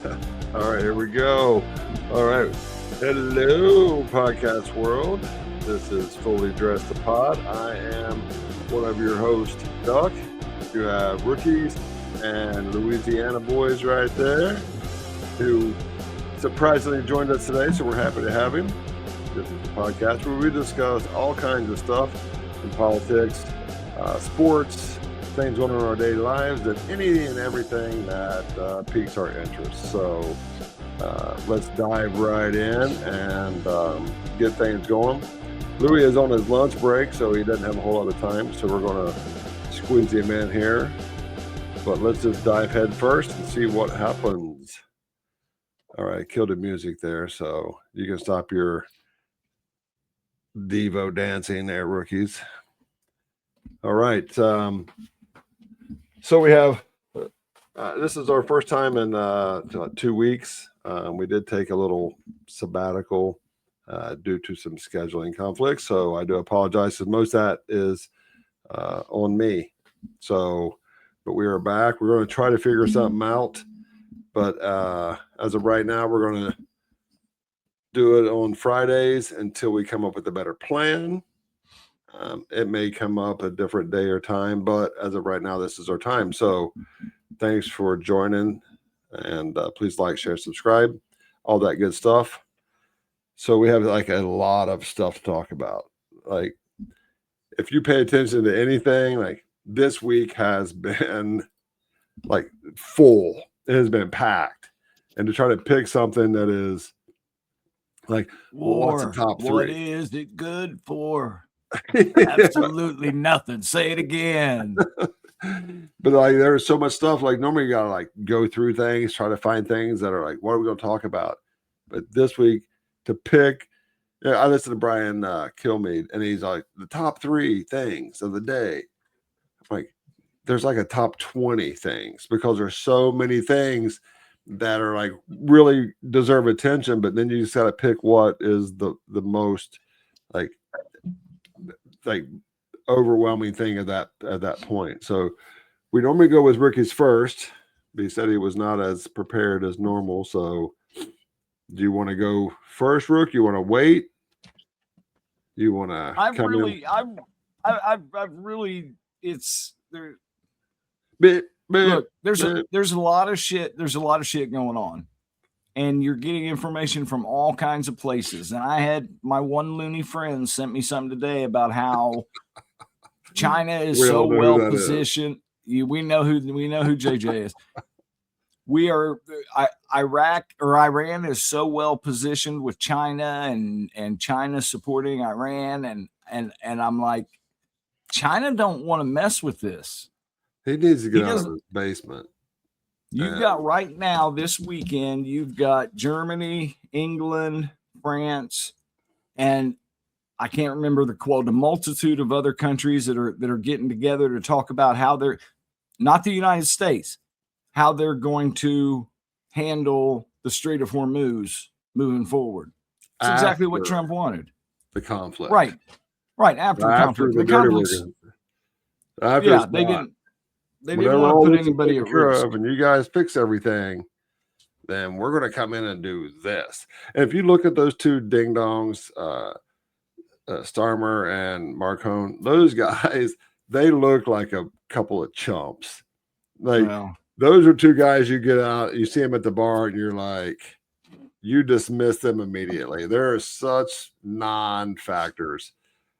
All right, here we go. All right. Hello, podcast world. This is Fully Dressed the Pod. I am one of your hosts, Duck. You have Rookies and Louisiana Boys right there, who surprisingly joined us today, so we're happy to have him. This is the podcast where we discuss all kinds of stuff in politics, sports, things going on in our daily lives, and any and everything that piques our interest. So let's dive right in and get things going. Louis is on his lunch break, so he doesn't have a whole lot of time, so we're going to squeeze him in here. But let's just dive head first and see what happens. All right, killed the music there, so you can stop your Devo dancing there, Rookies. All right. So we have, this is our first time in 2 weeks. We did take a little sabbatical due to some scheduling conflicts. So I do apologize, because most of that is on me. So, but we are back. We're going to try to figure something out. But as of right now, we're going to do it on Fridays until we come up with a better plan. It may come up a different day or time, but as of right now, this is our time. So thanks for joining, and please like, share, subscribe, all that good stuff. So we have like a lot of stuff to talk about. Like, if you pay attention to anything, like this week has been like full. It has been packed. And to try to pick something that is like, what's the top three? What is it good for? Absolutely nothing. Say it again. But like, there's so much stuff. Like, normally you gotta like go through things, try to find things that are like, what are we going to talk about? But this week, to pick, I listened to Brian Kilmeade, and he's like, the top 3 things of the day. Like, there's like a top 20 things, because there's so many things that are like really deserve attention. But then you just got to pick what is the most like overwhelming thing at that point. So we normally go with Ricky's first, but he said he was not as prepared as normal. So do you want to go first, Rook? You want to wait? You want to it's there. Look, there's a lot of shit. There's a lot of shit going on, and you're getting information from all kinds of places. And I had my one loony friend sent me something today about how China is so well positioned. We know who JJ is. Iran is so well positioned with China, and China supporting Iran, and I'm like, China don't want to mess with this. He needs to get out of his basement. You've got right now this weekend, you've got Germany, England, France, and I can't remember the multitude of other countries that are getting together to talk about how they're not the United States, how they're going to handle the Strait of Hormuz moving forward. It's exactly what Trump wanted. The conflict. Right. After the conflict. The conflict. They didn't want to put anybody at risk. And you guys fix everything, then we're going to come in and do this. And if you look at those two ding-dongs, Starmer and Marcone, those guys, they look like a couple of chumps. Those are two guys you get out, you see them at the bar, and you're like, you dismiss them immediately. They're such non-factors.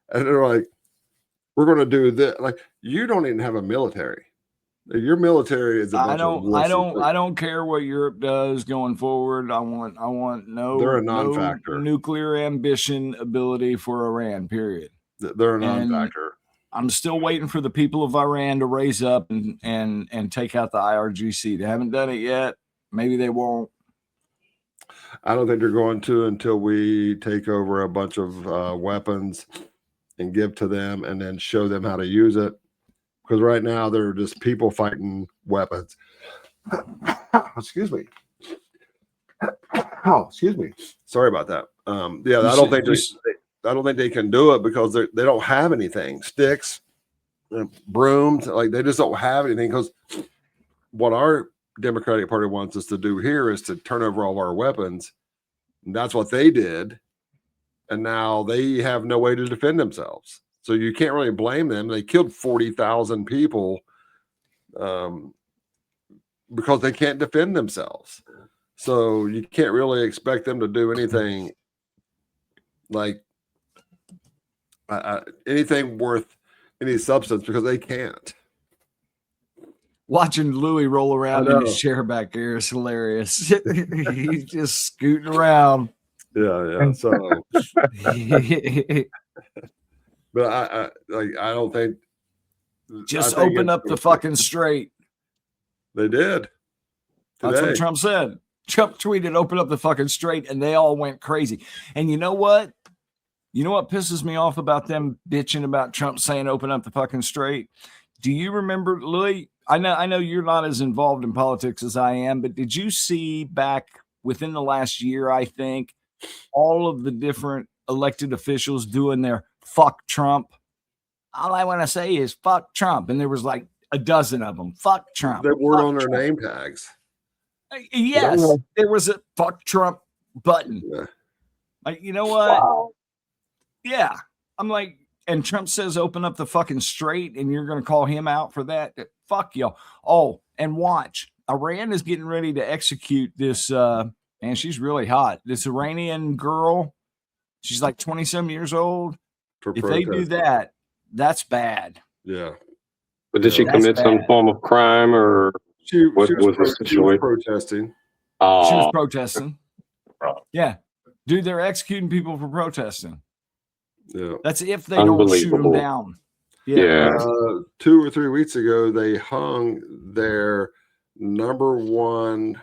And they're like, we're going to do this. Like, you don't even have a military. Your military is a bunch of I don't care what Europe does going forward. I want they're a non-factor. No nuclear ambition ability for Iran, period. They're a non-factor. I'm still waiting for the people of Iran to raise up and take out the IRGC. They haven't done it yet. Maybe they won't. I don't think they're going to until we take over a bunch of weapons and give to them, and then show them how to use it. Because right now they're just people fighting weapons. Excuse me. Oh, excuse me. Sorry about that. I don't think they can do it because they don't have anything. Sticks, brooms, like they just don't have anything. Because what our Democratic Party wants us to do here is to turn over all of our weapons. And that's what they did. And now they have no way to defend themselves. So you can't really blame them. They killed 40,000 people because they can't defend themselves. So you can't really expect them to do anything like anything worth any substance because they can't. Watching Louis roll around in his chair back there is hilarious. He's just scooting around. Yeah. So, but I don't think. Just open up the fucking strait. They did. That's what Trump said. Trump tweeted, "Open up the fucking strait," and they all went crazy. And you know what? You know what pisses me off about them bitching about Trump saying "open up the fucking strait"? Do you remember, Louis? I know you're not as involved in politics as I am, but did you see back within the last year, I think, all of the different elected officials doing their "fuck Trump"? All I want to say is "fuck Trump," and there was like a dozen of them. Fuck Trump. They weren't on their name tags. Yes, there was a "fuck Trump" button. Yeah. Like, you know what? Wow. Yeah, I'm like, and Trump says open up the fucking strait, and you're going to call him out for that? Fuck y'all. Oh, and watch. Iran is getting ready to execute this, and she's really hot. This Iranian girl, she's like 20-some years old. If they do that, that's bad. Yeah. But did she commit some form of crime or what was the situation? She was protesting. She was protesting. Yeah. Dude, they're executing people for protesting. Yeah. That's if they don't shoot them down. Yeah. 2 or 3 weeks ago, they hung their #1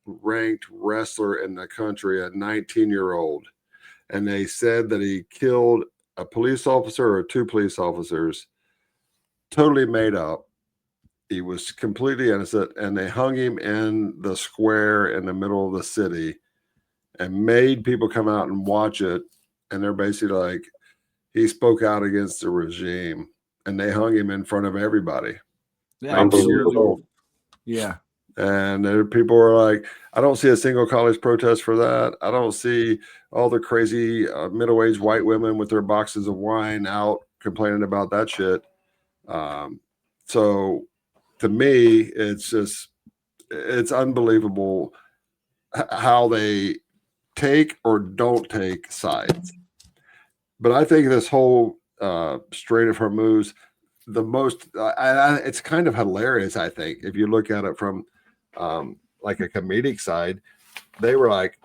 ranked wrestler in the country, a 19-year-old. And they said that he killed a police officer or 2 police officers, totally made up. He was completely innocent, and they hung him in the square in the middle of the city and made people come out and watch it. And they're basically like, he spoke out against the regime, and they hung him in front of everybody. Yeah, absolutely. Yeah. And there, people were like, I don't see a single college protest for that. I don't see all the crazy middle-aged white women with their boxes of wine out complaining about that shit. So to me, it's unbelievable how they take or don't take sides. But I think this whole Strait of Hormuz, it's kind of hilarious, I think, if you look at it from like a comedic side. They were like,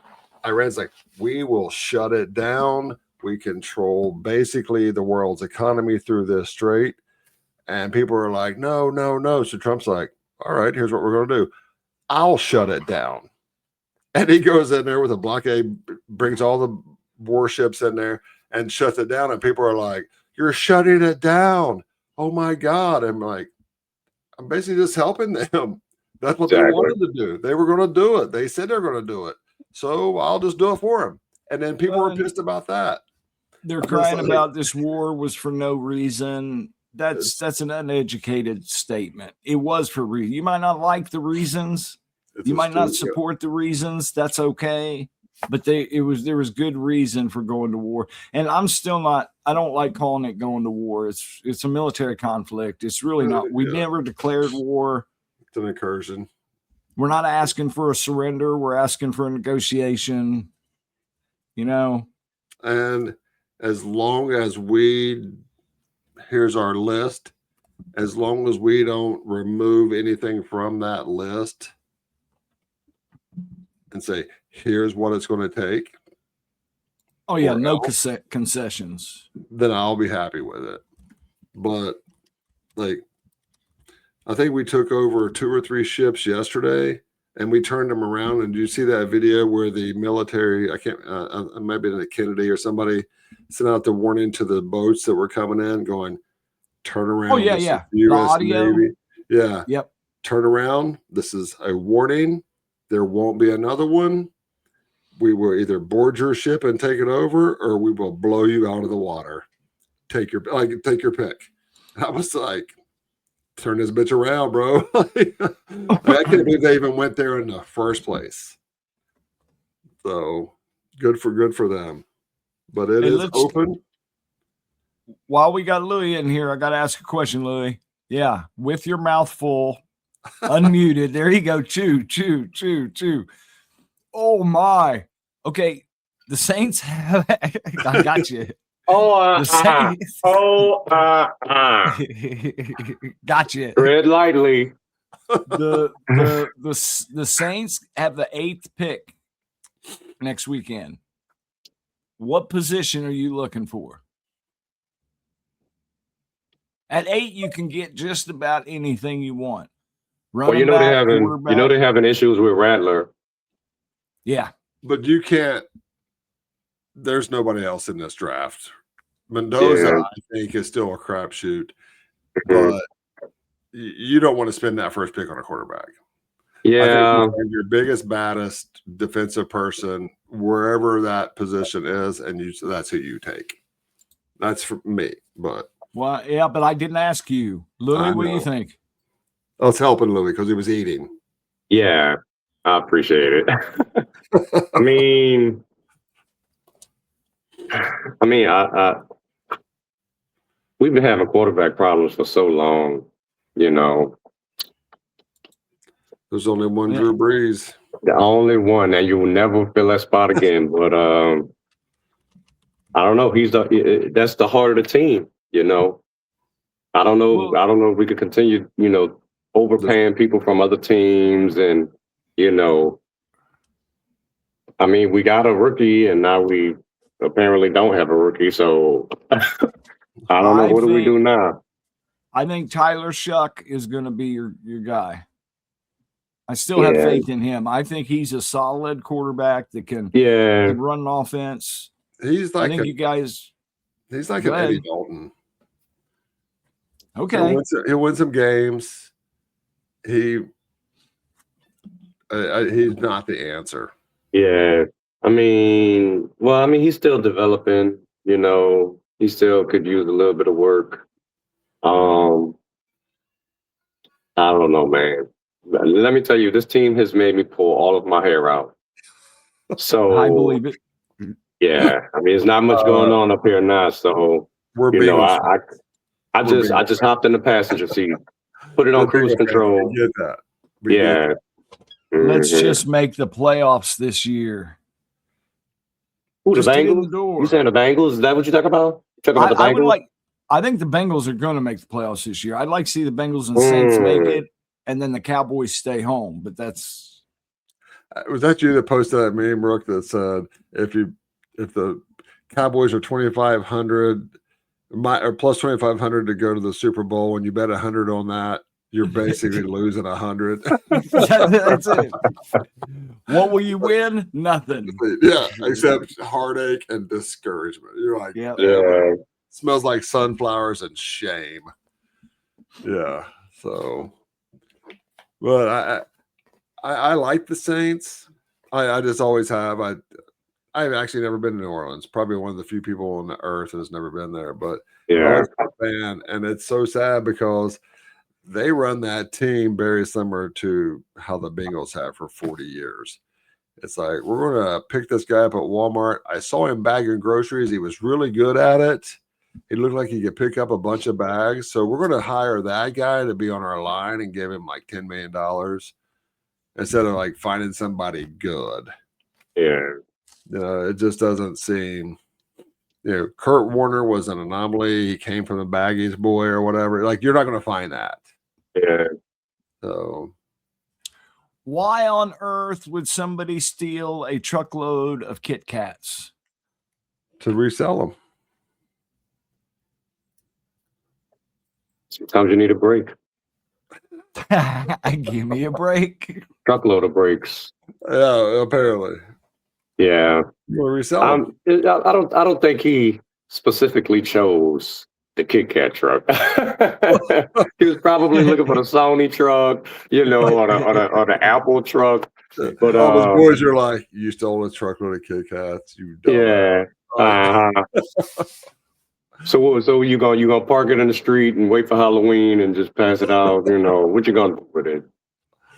Iran's like, we will shut it down. We control basically the world's economy through this strait. And people are like, no, no, no. So Trump's like, all right, here's what we're going to do. I'll shut it down. And he goes in there with a blockade, brings all the warships in there and shuts it down. And people are like, you're shutting it down. Oh my God. I'm like, I'm basically just helping them. That's what they wanted to do. They were going to do it. They said they're going to do it. So I'll just do it for them. And then people were pissed about that. They're crying about this war was for no reason. That's an uneducated statement. It was for reason. You might not like the reasons. You might not support the reasons. That's okay. But there was good reason for going to war. And I'm still not, I don't like calling it going to war. It's a military conflict. It's really not. We never declared war. It's an incursion. We're not asking for a surrender. We're asking for a negotiation, you know. And as long as here's our list, as long as we don't remove anything from that list and say, here's what it's going to take. Oh, yeah, no concessions. Then I'll be happy with it. But, like, I think we took over 2 or 3 ships yesterday, and we turned them around. And do you see that video where the military, I can't, maybe the Kennedy or somebody sent out the warning to the boats that were coming in going, turn around. Oh, yeah, yeah. The audio. Navy. Yeah. Yep. Turn around. This is a warning. There won't be another one. We will either board your ship and take it over, or we will blow you out of the water. Take your pick. I was like, turn this bitch around, bro. I can't believe they even went there in the first place. So good for them. But it Hey, is open. While we got Louis in here, I got to ask a question, Louis. Yeah, with your mouth full, unmuted. There you go. Chew, chew, chew, chew. Oh my. Okay, the Saints have. I got you. Oh, The Saints. Gotcha. Tread lightly. The Saints have the 8th pick next weekend. What position are you looking for? At 8, you can get just about anything you want. Well, you know they're having issues with Rattler. Yeah, but you can't. There's nobody else in this draft. Mendoza, I think, is still a crapshoot, but you don't want to spend that first pick on a quarterback. Yeah, I think your biggest, baddest defensive person, wherever that position is, and that's who you take. That's for me, but. Well, yeah, but I didn't ask you. Louis, what do you think? I was helping Louis because he was eating. Yeah, I appreciate it. I mean, we've been having quarterback problems for so long, you know. There's only one Drew Brees. The only one, and you will never fill that spot again. But I don't know. That's the heart of the team. You know, I don't know. I don't know if we could continue, overpaying people from other teams, and I mean, we got a rookie, and now we apparently don't have a rookie. So I don't know. What do we do now? I think Tyler Shuck is going to be your guy. I still have faith in him. I think he's a solid quarterback that can run an offense. He's like I think you guys. He's like an Eddie Dalton. Okay. He'll win some games. He's not the answer. Yeah. I mean, he's still developing, he still could use a little bit of work. I don't know, man. Let me tell you, this team has made me pull all of my hair out. So I believe it. Yeah. I mean, there's not much going on up here now. So I just hopped in the passenger seat, put it on cruise control. Get that. Yeah. Let's just make the playoffs this year. Ooh, the Bengals? You saying the Bengals? Is that what you're talking about? I think the Bengals are going to make the playoffs this year. I'd like to see the Bengals and Saints make it, and then the Cowboys stay home. But that's. Was that you that posted that meme, Rook, that said if the Cowboys are 2,500 or plus 2,500 to go to the Super Bowl, and you bet 100 on that, you're basically losing 100. That's it. What will you win? Nothing. Yeah, except heartache and discouragement. You're like, smells like sunflowers and shame. Yeah. So, but I like the Saints. I just always have. I've actually never been to New Orleans. Probably one of the few people on the earth that's never been there. But I'm a fan, and it's so sad because they run that team very similar to how the Bengals have for 40 years. It's like, we're going to pick this guy up at Walmart. I saw him bagging groceries. He was really good at it. He looked like he could pick up a bunch of bags. So we're going to hire that guy to be on our line and give him like $10 million instead of like finding somebody good. Yeah. It just doesn't seem. Kurt Warner was an anomaly. He came from the Baggies boy or whatever. Like, you're not going to find that. Yeah. So, why on earth would somebody steal a truckload of Kit Kats? To resell them. Sometimes you need a break. Give me a break. Truckload of breaks. Yeah, apparently. Yeah. You want to resell them? I don't think he specifically chose the Kit Kat truck. He was probably looking for the Sony truck, or the Apple truck. But all those boys are like, you stole a truckload of Kit Kats. You dumb. Yeah. So you gonna park it in the street and wait for Halloween and just pass it out? You know what you gonna do with it?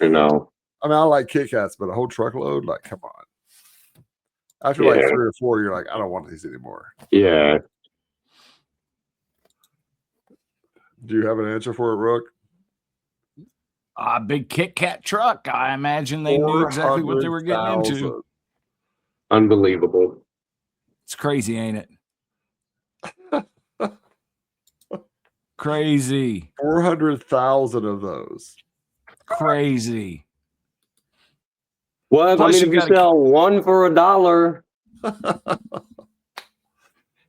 You know, I mean, I like Kit Kats, but a whole truckload, like, come on. After like yeah, 3 or 4, you're like, I don't want these anymore. yeah. Do you have an answer for it, Rook? A big Kit Kat truck. I imagine they knew exactly what they were getting into. 400,000. Unbelievable. It's crazy, ain't it? Crazy. 400,000 of those. Crazy. Well, Plus I mean, you if you gotta- sell one for $1,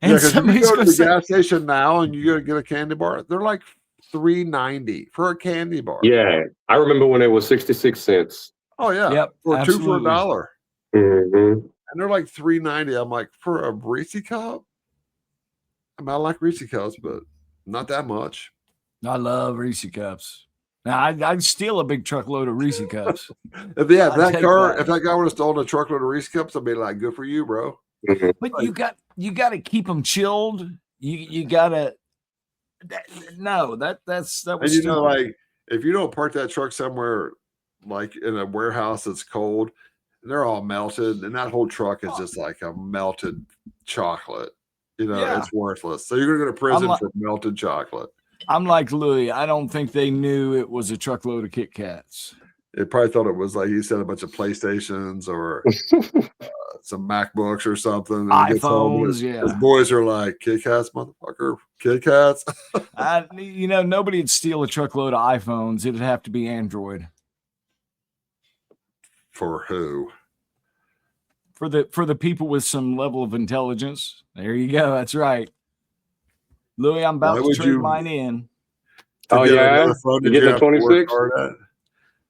And Yeah, because if you somebody's go to gonna the say, gas station now and you go to get a candy bar, they're like $3.90 for a candy bar. yeah, I remember when it was 66 cents. Oh yeah. Yep, Or 2 for absolutely. $1. hmm And they're like $3.90. I'm like, for a Reese cup? I mean, I like Reese cups, but not that much. I love Reese cups. Now I'd steal a big truckload of Reese cups. If they have I'd that take car, that. if that guy would have stolen a truckload of Reese cups, I'd be like, good for you, bro. But you got to keep them chilled. You got to. That was And you stupid. know, like if you don't park that truck somewhere like in a warehouse that's cold, they're all melted, and that whole truck is just like a melted chocolate. You know, Yeah. it's worthless. So you're gonna go to prison like- for melted chocolate. I'm like Louis. I don't think they knew it was a truckload of Kit Kats. They probably thought it was like you said, a bunch of PlayStations or some MacBooks or something. And he gets home and iPhones, yeah. his boys are like, Kit Kats, motherfucker, Kit Kats. Nobody would steal a truckload of iPhones. It'd have to be Android. For who? For the people with some level of intelligence. There you go. That's right. Louis, I'm about Why to would trade you- mine in. To Oh, get yeah? another phone, You did get the have to work 26? hard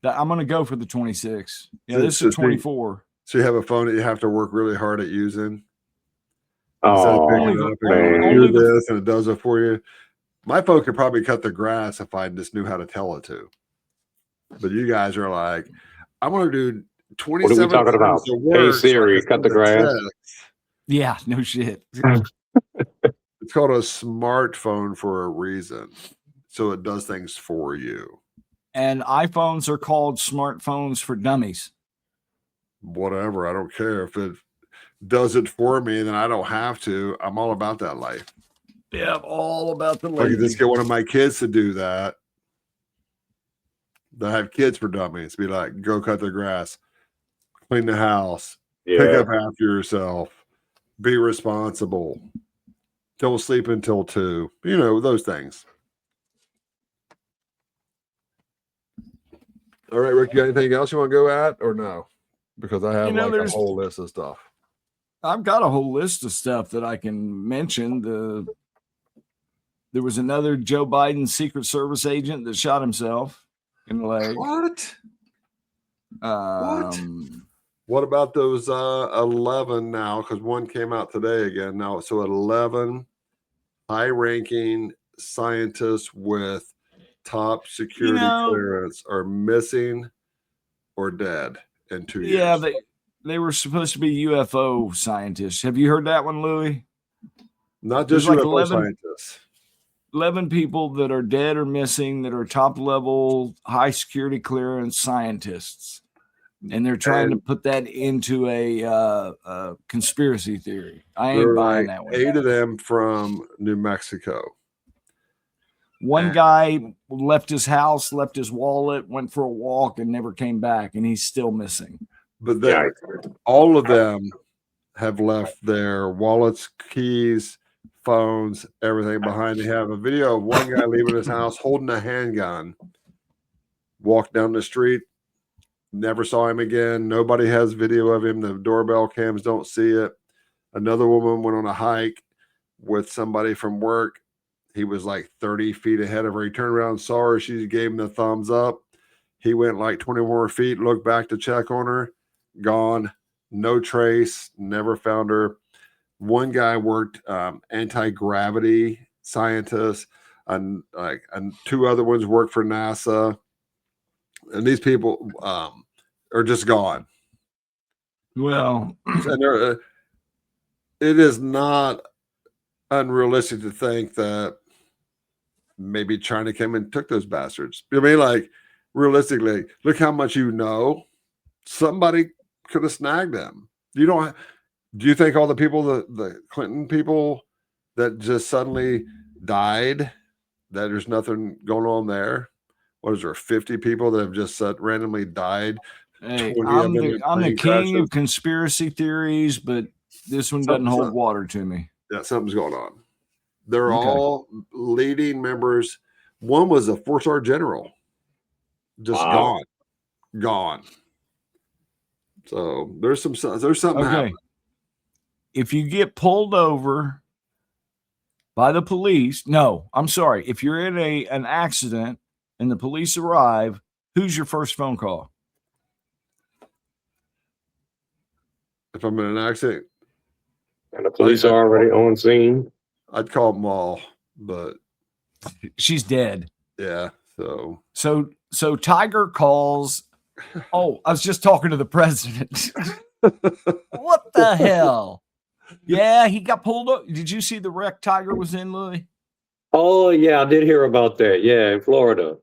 at? I'm going to go for the 26. Yeah, So- this so is 24. So you have a phone that you have to work really hard at using. Instead of Oh, picking Only it up the- and going, only do the- this and it does it for you. My phone could probably cut the grass if I just knew how to tell it to. But you guys are like, I'm going to do 27 talking times about? the Hey, work so I Siri, can cut the send a grass. text. Yeah, no shit. It's called a smartphone for a reason. So it does things for you. And iPhones are called smartphones for dummies. Whatever. I don't care. If it does it for me, then I don't have to. I'm all about that life. Yeah, all about the If I could just get one of my kids to do that. That have kids for dummies. Be like, go cut the grass, clean the house, pick yeah. up after yourself, be responsible, don't sleep until 2. You know, those things. All right, Rick, you got anything else you want to go at or no? Because I have like a there's- whole list of stuff. I've got a whole list of stuff that I can mention. There was another Joe Biden Secret Service agent that shot himself in the leg. What? Um, What about those 11 now? Because one came out today again now. So 11 high-ranking scientists with top security clearance are missing or dead in 2 years. Yeah, they were supposed to be UFO scientists. Have you heard that one, Louis? Not there's just like UFO 11 scientists. 11 people that are dead or missing that are top level high security clearance scientists. And they're trying to put that into a conspiracy theory. I There ain't were buying like that one. 8 of them from New Mexico. One guy left his house, left his wallet, went for a walk, and never came back, and he's still missing. But then all of them have left their wallets, keys, phones, everything behind. They have a video of one guy leaving his house holding a handgun, walked down the street, never saw him again. Nobody has video of him. The doorbell cams don't see it. Another woman went on a hike with somebody from work. He was like 30 feet ahead of her. He turned around, saw her. She gave him the thumbs up. He went like 20 more feet, looked back to check on her. Gone. No trace. Never found her. One guy worked anti-gravity scientist, and 2 other ones worked for NASA. And these people are just gone. Well, And it is not unrealistic to think that maybe China came and took those bastards. I mean, like, realistically, look how much you know. Somebody could have snagged them. You don't. Do you think all the people, the Clinton people, that just suddenly died, that there's nothing going on there? What is there? 50 people that have just randomly died. Hey, 20 I'm of them the in I'm the plane king crashes. of conspiracy theories, but this one doesn't hold water to me. Yeah, something's going on. They're Okay. all leading members. One was a 4-star general, just Wow. gone. So there's something Okay. happening. If you get pulled over by the police, no, I'm sorry. If you're in an accident and the police arrive, who's your first phone call? If I'm in an accident, And the police are already on scene. I'd call them all, but She's dead. yeah. So Tiger calls. Oh, I was just talking to the president. What the hell? Yeah, he got pulled up. Did you see the wreck Tiger was in, Louis? Oh yeah, I did hear about that. Yeah, in Florida.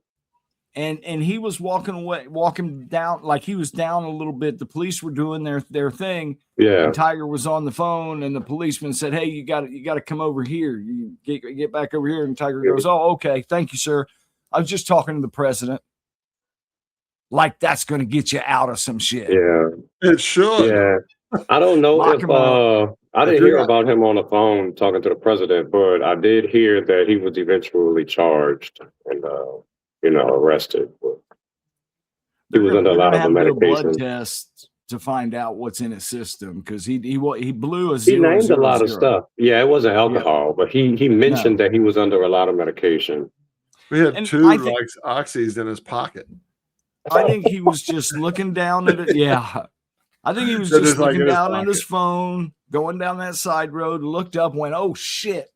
And he was walking down, like he was down a little bit. The police were doing their thing. Yeah. And Tiger was on the phone, and the policeman said, "Hey, you got to come over here. You get back over here." And Tiger goes, "Oh, okay, thank you, sir. I was just talking to the president." Like that's going to get you out of some shit. Yeah. It should. Yeah. I don't know Lock him up. I didn't hear about him on the phone talking to the president, but I did hear that he was eventually charged and arrested. But he was under a lot of the medication. Blood test to find out what's in his system because he blew a 0. He named a lot of stuff. Yeah, it wasn't alcohol, but he mentioned that he was under a lot of medication. We had two oxys in his pocket. I think he was just looking down at it. Yeah. I think he was just looking down at his phone, going down that side road, looked up, went, "Oh shit."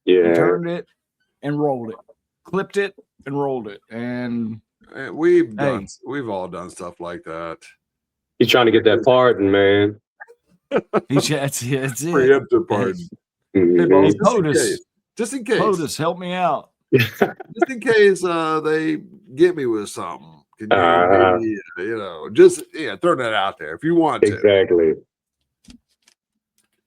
Yeah. Turned it and rolled it. Clipped it and rolled it. And we've all done stuff like that. He's trying to get that pardon, man. That's it. Preemptive pardon. Just in case. POTUS, help me out. Just in case they get me with something. Can you, throw that out there if you want to. Exactly.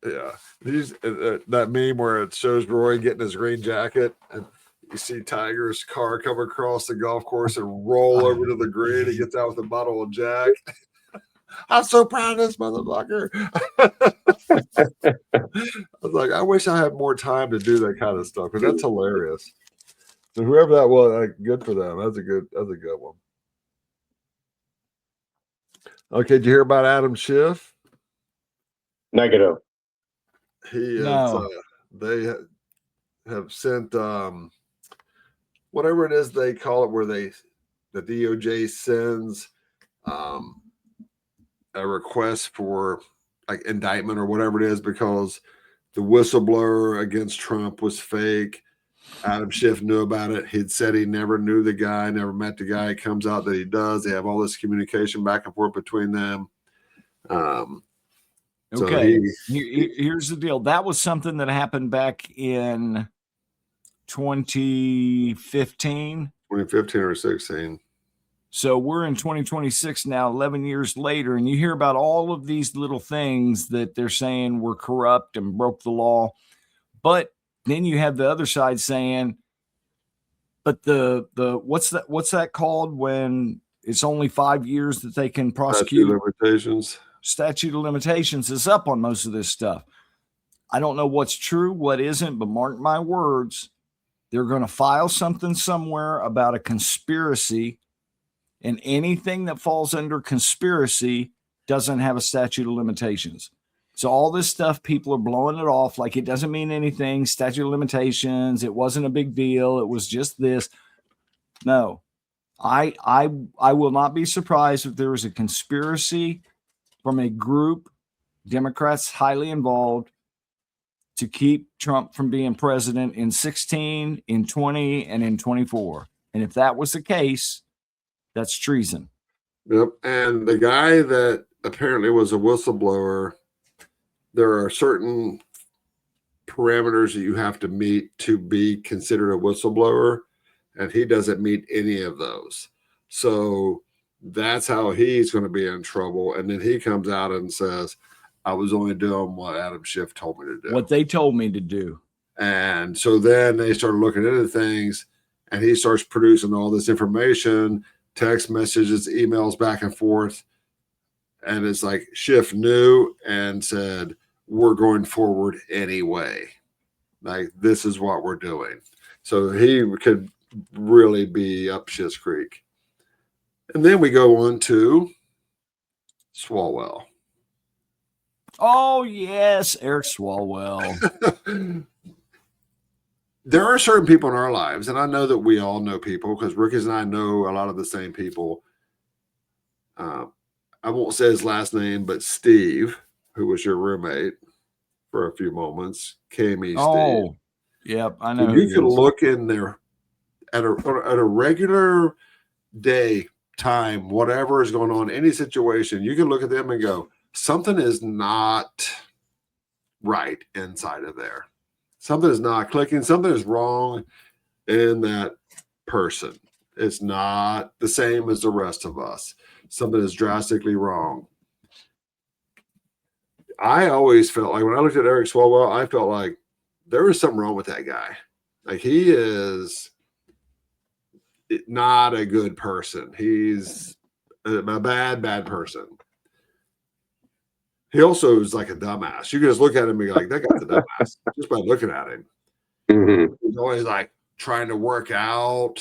Yeah. That meme where it shows Roy getting his green jacket and you see Tiger's car come across the golf course and roll over to the green. He gets out with a bottle of Jack. I'm so proud of this motherfucker. I was like, I wish I had more time to do that kind of stuff because that's hilarious. So whoever that was, good for them. That's a good one. Okay, did you hear about Adam Schiff? Negative. They have sent whatever it is they call it, where the DOJ sends a request for like indictment or whatever it is because the whistleblower against Trump was fake. Adam Schiff knew about it. He'd said he never knew the guy, never met the guy. It comes out that he does. They have all this communication back and forth between them. Okay, here's the deal. That was something that happened back in 2015. 2015 or 16. So we're in 2026 now, 11 years later, and you hear about all of these little things that they're saying were corrupt and broke the law. But then you have the other side saying, but the what's that called when it's only 5 years that they can prosecute? Statute of limitations is up on most of this stuff. I don't know what's true, what isn't, but mark my words, they're going to file something somewhere about a conspiracy, and anything that falls under conspiracy doesn't have a statute of limitations. So all this stuff, people are blowing it off like it doesn't mean anything. Statute of limitations, it wasn't a big deal. It was just this. No, I will not be surprised if there was a conspiracy from a group, Democrats highly involved, to keep Trump from being president in 16, in 20, and in 24. And if that was the case, that's treason. Yep. And the guy that apparently was a whistleblower, there are certain parameters that you have to meet to be considered a whistleblower, and he doesn't meet any of those. So that's how he's going to be in trouble. And then he comes out and says, I was only doing what Adam Schiff told me to do. What they told me to do. And so then they started looking into things, and he starts producing all this information, text messages, emails back and forth. And it's like Schiff knew and said, we're going forward anyway. Like, this is what we're doing. So he could really be up Schitt's Creek. And then we go on to Swalwell. Oh, yes, Eric Swalwell. There are certain people in our lives, and I know that we all know people because Ricky and I know a lot of the same people. I won't say his last name, but Steve, who was your roommate for a few months, Steve. Oh, yep, I know. You can look in there at a regular day, time, whatever is going on, any situation, you can look at them and go, something is not right inside of there. Something is not clicking. Something is wrong in that person. It's not the same as the rest of us. Something is drastically wrong. I always felt like when I looked at Eric Swalwell, I felt like there was something wrong with that guy. Like, he is not a good person. He's a bad person. He also is like a dumbass. You can just look at him and be like, that guy's a dumbass just by looking at him. Mm-hmm. He's always like trying to work out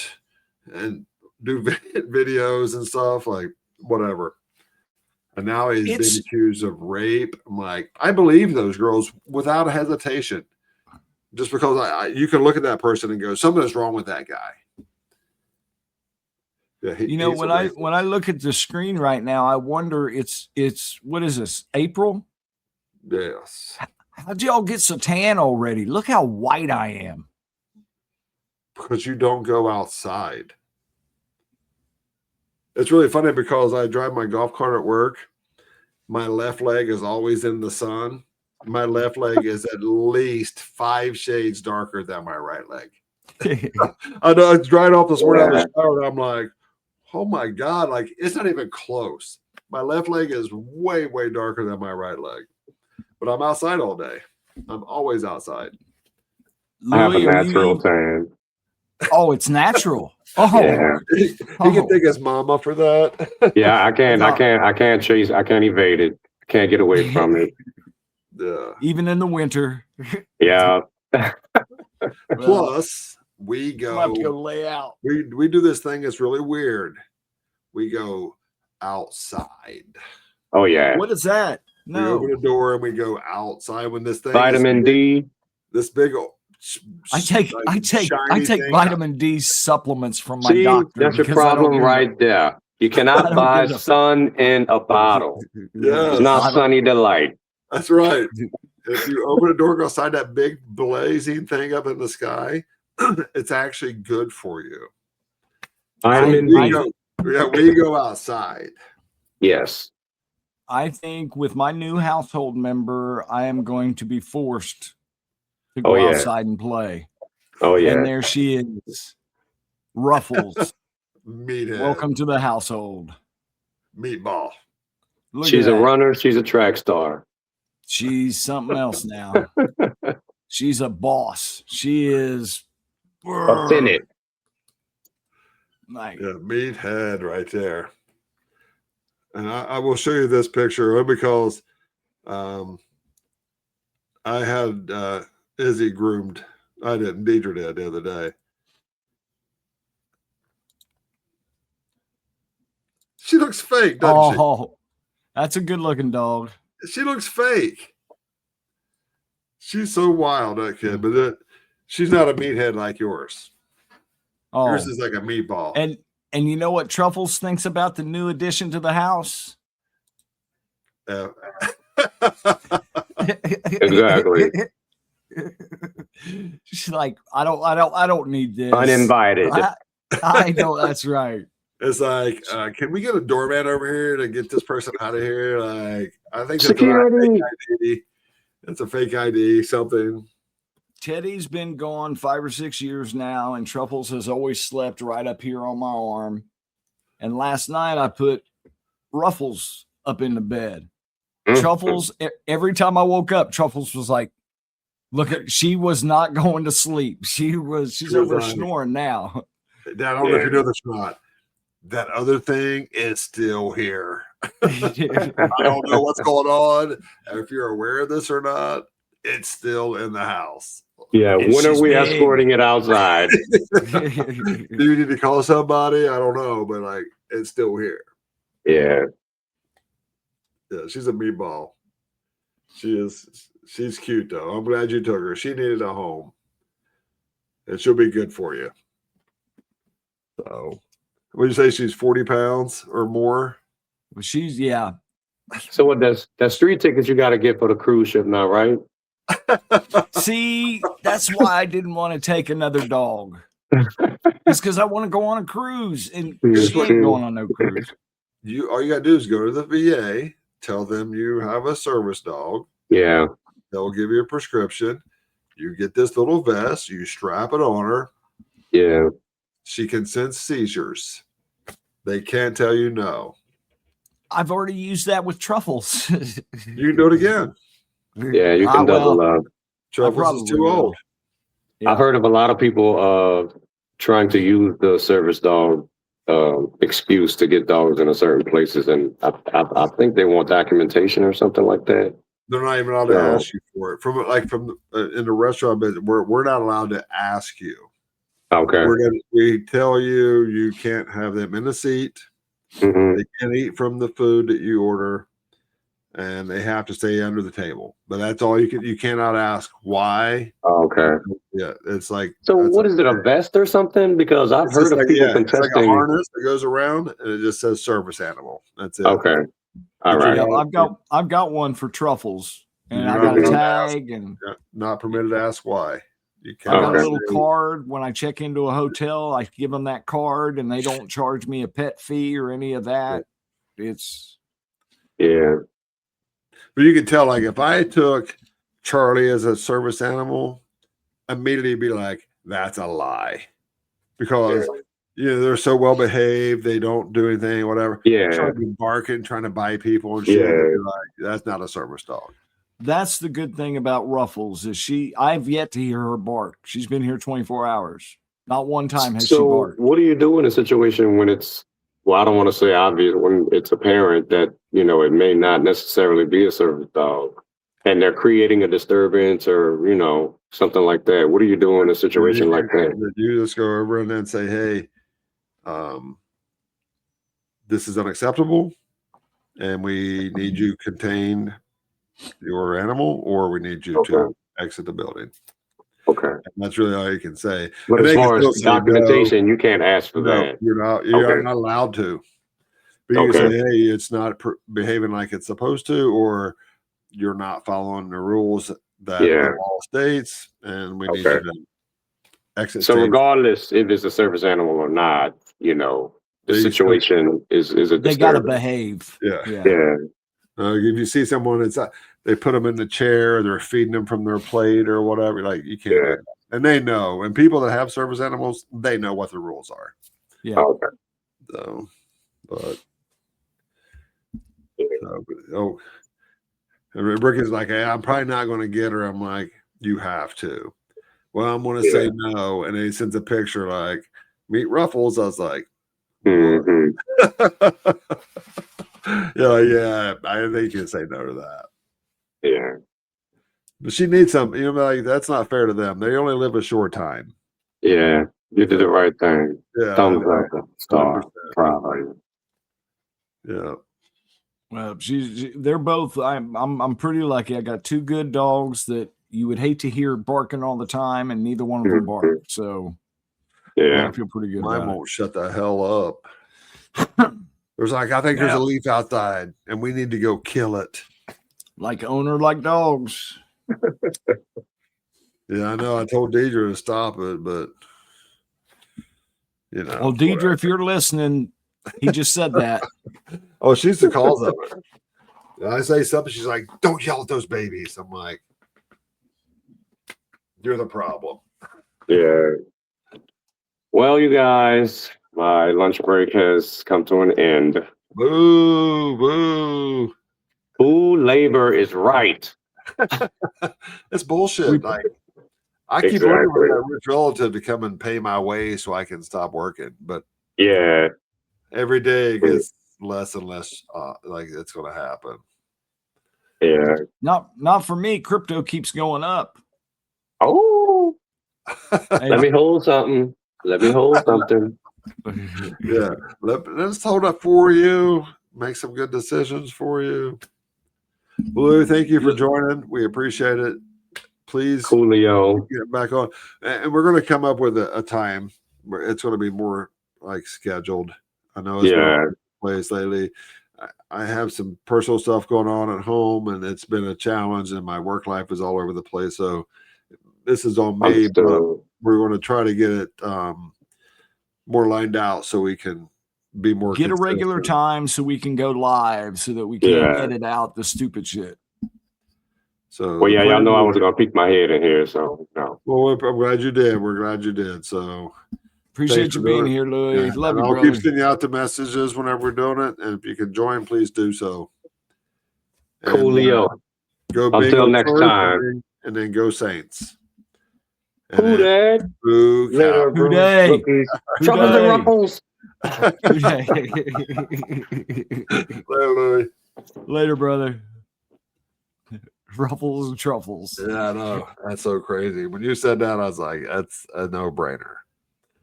and do videos and stuff, like whatever. And now he's been accused of rape. I'm like, I believe those girls without a hesitation. Just because you can look at that person and go, something is wrong with that guy. Yeah, when I look at the screen right now, I wonder it's what is this, April? Yes. How'd y'all get so tan already? Look how white I am. Because you don't go outside. It's really funny because I drive my golf cart at work. My left leg is always in the sun. My left leg is at least 5 shades darker than my right leg. I know, it's dried off this morning out of the shower, and I'm like, oh my God, like, it's not even close. My left leg is way, way darker than my right leg. But I'm outside all day. I'm always outside. I have a natural tan. Oh, it's natural. Oh, yeah. He can thank his mama for that. Yeah, I can't chase. I can't evade it. I can't get away from it. Yeah. Even in the winter. Yeah. Plus, we go. Have to go lay out. We do this thing that's really weird. We go outside. Oh yeah. What is that? No. We open the door and we go outside when this thing. Vitamin D. This big. I take vitamin D supplements from my doctor. That's your problem right there. You cannot buy sun in a bottle. Yeah, it's not Sunny Delight. That's right. If you open a door, go outside that big blazing thing up in the sky, it's actually good for you. Vitamin D. We go outside. Yes. I think with my new household member, I am going to be forced to Oh, go yeah. outside and play. Oh yeah. And there she is. Ruffles. Meathead. Welcome to the household. Meatball. Look She's at a that. runner. She's a track star. She's something else now. She's a boss. She is A Senate. like Yeah, meathead right there. And I will show you this picture because I had Izzy groomed. I didn't. Deidre did the other day. She looks fake, doesn't oh, that's a good looking dog. she? She looks fake. She's so wild, that kid. But she's not a meathead like yours. Oh, Yours is like a meatball. and you know what Truffles thinks about the new addition to the house? Exactly. She's like, I don't need this. Uninvited. I know that's right. It's like, can we get a doorman over here to get this person out of here? Like, I think that's Security. a fake ID. It's a fake ID, something. Teddy's been gone 5 or 6 years now, and Truffles has always slept right up here on my arm. And last night I put Ruffles up in the bed. Truffles, every time I woke up, Truffles was like, look at, she was not going to sleep. She's over snoring now. Dad, I don't know if you know this or not. That other thing is still here. I don't know what's going on. If you're aware of this or not, it's still in the house. Yeah, And when are she's we big. escorting it outside? Do you need to call somebody? I don't know, but like it's still here. Yeah. Yeah, she's a meatball. She's cute though. I'm glad you took her. She needed a home. And she'll be good for you. So would you say she's 40 pounds or more? Well, yeah. So what that street tickets you got to get for the cruise ship now, right? See, that's why I didn't want to take another dog. It's because I want to go on a cruise, and she ain't going on no cruise. All you gotta do is go to the VA, tell them you have a service dog. Yeah. They'll give you a prescription. You get this little vest, you strap it on her. Yeah. She can sense seizures. They can't tell you no. I've already used that with Truffles. You can do it again. Yeah, you can double up. Truffles is too old. Yeah. I've heard of a lot of people trying to use the service dog excuse to get dogs into certain places, and I think they want documentation or something like that. They're not even allowed to ask you for it. In the restaurant business, we're not allowed to ask you. Okay. We tell you can't have them in the seat. Mm-hmm. They can't eat from the food that you order, and they have to stay under the table. But that's all you can. You cannot ask why. Okay. Yeah, it's like. So what is it? A vest or something? Because I've heard of people contesting. It's like a harness that goes around, and it just says service animal. That's it. Okay. All right. Yeah, I've got one for Truffles, and I got a tag, and not permitted to ask why. You I got Okay. a little card. When I check into a hotel, I give them that card, and they don't charge me a pet fee or any of that. It's Yeah. But you can tell, like, if I took Charlie as a service animal, immediately be like, that's a lie. Because, they're so well behaved. They don't do anything, whatever. Yeah. Trying to be barking, trying to bite people and shit. Yeah. You're like, that's not a service dog. that's the good thing about Ruffles is I've yet to hear her bark. She's been here 24 hours. Not one time has she barked. What do you do in a situation when it's, well, I don't want to say obvious, when it's apparent that, it may not necessarily be a service dog and they're creating a disturbance or, something like that? What do you do in a situation like that? You just go over and then say, hey, this is unacceptable and we need you contained your animal, or we need you to exit the building. Okay. And that's really all you can say. But and as far as documentation, you can't ask for that. You're not allowed to. But you can say, hey, it's not behaving like it's supposed to, or you're not following the rules that the law states, and we need you to exit. So regardless if it's a service animal or not, the situation is a disturbance. They got to behave. Yeah. Yeah. If you see someone, they put them in the chair, they're feeding them from their plate or whatever. Like you can't, do that. And they know. And people that have service animals, they know what the rules are. Yeah. Okay. So, and Rick is like, hey, I'm probably not going to get her. I'm like, you have to. Well, I'm going to say no, and then he sends a picture like, meet Ruffles. I was like, yeah, I think you can say no to that. Yeah. But she needs some, like that's not fair to them. They only live a short time. Yeah. You did the right thing. Yeah. Thumbs up. Star. Proud of you. Yeah. Well, they're both. I'm pretty lucky. I got two good dogs that you would hate to hear barking all the time, and neither one of them bark. So I feel pretty good. Mine won't shut the hell up. There's I think there's a leaf outside, and we need to go kill it. Like owner, like dogs. Yeah, I know. I told Deidre to stop it, but Well, Deidre, whatever. If you're listening, he just said that. Oh, she's the cause of it. I say something, she's like, "Don't yell at those babies." I'm like, You're the problem. Yeah. Well, you guys, my lunch break has come to an end. Boo, boo. Food labor is right. It's bullshit. We- Like, I keep waiting Exactly. for that rich relative to come and pay my way so I can stop working. But Yeah. every day it gets less and less like it's going to happen. Yeah. Not for me. Crypto keeps going up. Oh, Hey, let me hold something. Let me hold something. Yeah. Let's hold up for you. Make some good decisions for you. Blue, thank you for joining. We appreciate it. Please Coolio. get back on. And we're going to come up with a time where it's going to be more like scheduled. I know it's been all Yeah. over the place lately. I have some personal stuff going on at home, and it's been a challenge, and my work life is all over the place. So this is on me, but Understood. we're going to try to get it more lined out so we can be more get a regular consistent. time so we can go live so that we can Yeah. edit out the stupid shit. So Well, the yeah, y'all plan know I is- was gonna peek my head in here, so no. Well, I'm glad you did. We're glad you did. So Appreciate Thanks you for being doing it. here, Louis. yeah. Love And you, I'll brother. keep sending you out the messages whenever we're doing it. And if you can join, please do so. And, Coolio. go Until Bengals next first, time. and then go Saints. And Who then that? boo cow. Later, Who bro. day? Cookies. Who Truffles and day? ruffles. Later, Louis. Later, brother. Ruffles and truffles. Yeah, I know. That's so crazy. When you said that, I was like, that's a no-brainer.